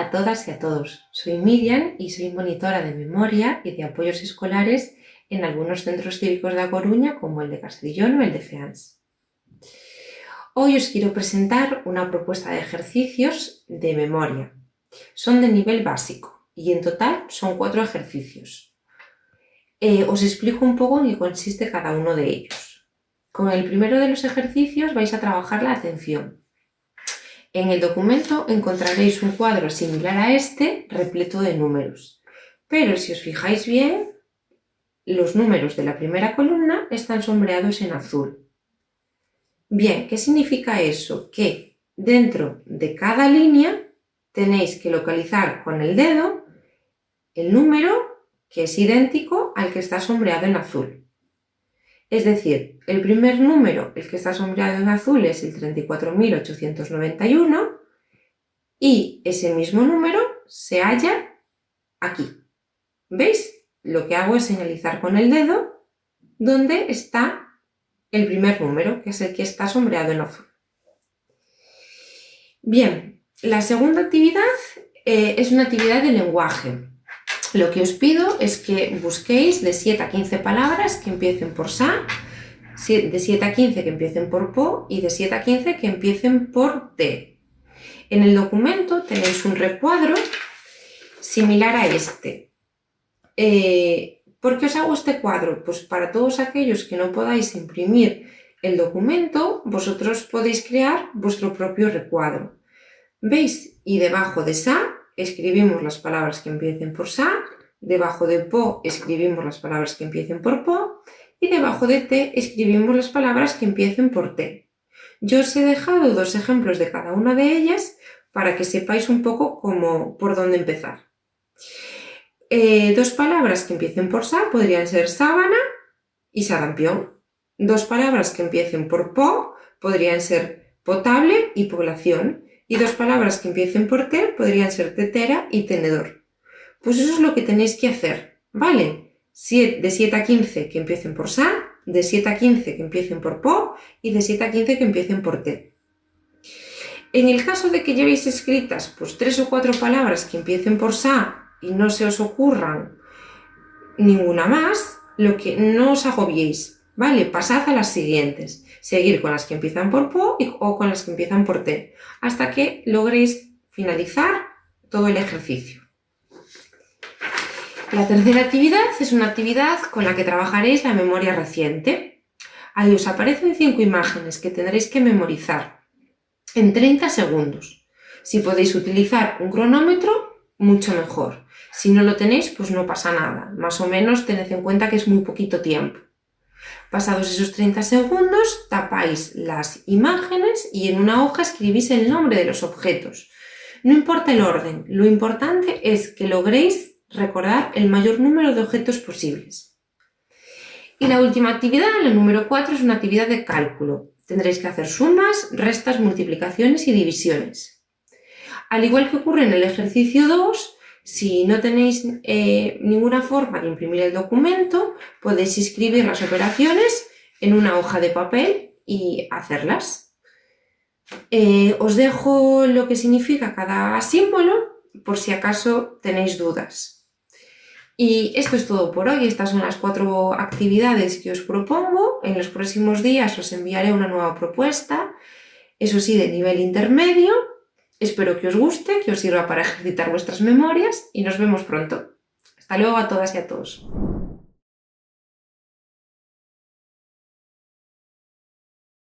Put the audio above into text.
a todas y a todos. Soy Miriam y soy monitora de memoria y de apoyos escolares en algunos centros cívicos de A Coruña, como el de Castellón o el de Feans. Hoy os quiero presentar una propuesta de ejercicios de memoria. Son de nivel básico y en total son 4 ejercicios. Os explico un poco en qué consiste cada uno de ellos. Con el primero de los ejercicios vais a trabajar la atención. En el documento encontraréis un cuadro similar a este, repleto de números. Pero si os fijáis bien, los números de la primera columna están sombreados en azul. Bien, ¿qué significa eso? Que dentro de cada línea tenéis que localizar con el dedo el número que es idéntico al que está sombreado en azul. Es decir, el primer número, el que está sombreado en azul, es el 34.891 y ese mismo número se halla aquí. ¿Veis? Lo que hago es señalizar con el dedo dónde está el primer número, que es el que está sombreado en azul. Bien, la segunda actividad es una actividad de lenguaje. Lo que os pido es que busquéis de 7 a 15 palabras que empiecen por sa, de 7 a 15 que empiecen por po y de 7 a 15 que empiecen por te. En el documento tenéis un recuadro similar a este. ¿Por qué os hago este cuadro? Pues para todos aquellos que no podáis imprimir el documento, vosotros podéis crear vuestro propio recuadro. ¿Veis? Y debajo de sa escribimos las palabras que empiecen por sa, debajo de po escribimos las palabras que empiecen por po y debajo de te escribimos las palabras que empiecen por te. Yo os he dejado 2 ejemplos de cada una de ellas para que sepáis un poco por dónde empezar. 2 palabras que empiecen por sa podrían ser sábana y sarampión. 2 palabras que empiecen por po podrían ser potable y población. Y 2 palabras que empiecen por te podrían ser tetera y tenedor. Pues eso es lo que tenéis que hacer, ¿vale? De 7 a 15 que empiecen por sa, de 7 a 15 que empiecen por po y de 7 a 15 que empiecen por te. En el caso de que llevéis escritas pues 3 o 4 palabras que empiecen por sa y no se os ocurran ninguna más, lo que no os agobiéis, ¿vale? Pasad a las siguientes. Seguir con las que empiezan por po o con las que empiezan por te, hasta que logréis finalizar todo el ejercicio. La tercera actividad es una actividad con la que trabajaréis la memoria reciente. Ahí os aparecen 5 imágenes que tendréis que memorizar en 30 segundos. Si podéis utilizar un cronómetro, mucho mejor. Si no lo tenéis, pues no pasa nada. Más o menos tened en cuenta que es muy poquito tiempo. Pasados esos 30 segundos, tapáis las imágenes y en una hoja escribís el nombre de los objetos. No importa el orden, lo importante es que logréis recordar el mayor número de objetos posibles. Y la última actividad, la número 4, es una actividad de cálculo. Tendréis que hacer sumas, restas, multiplicaciones y divisiones. Al igual que ocurre en el ejercicio 2, si no tenéis ninguna forma de imprimir el documento, podéis escribir las operaciones en una hoja de papel y hacerlas. Os dejo lo que significa cada símbolo por si acaso tenéis dudas. Y esto es todo por hoy. Estas son las 4 actividades que os propongo. En los próximos días os enviaré una nueva propuesta, eso sí, de nivel intermedio. Espero que os guste, que os sirva para ejercitar vuestras memorias y nos vemos pronto. Hasta luego a todas y a todos.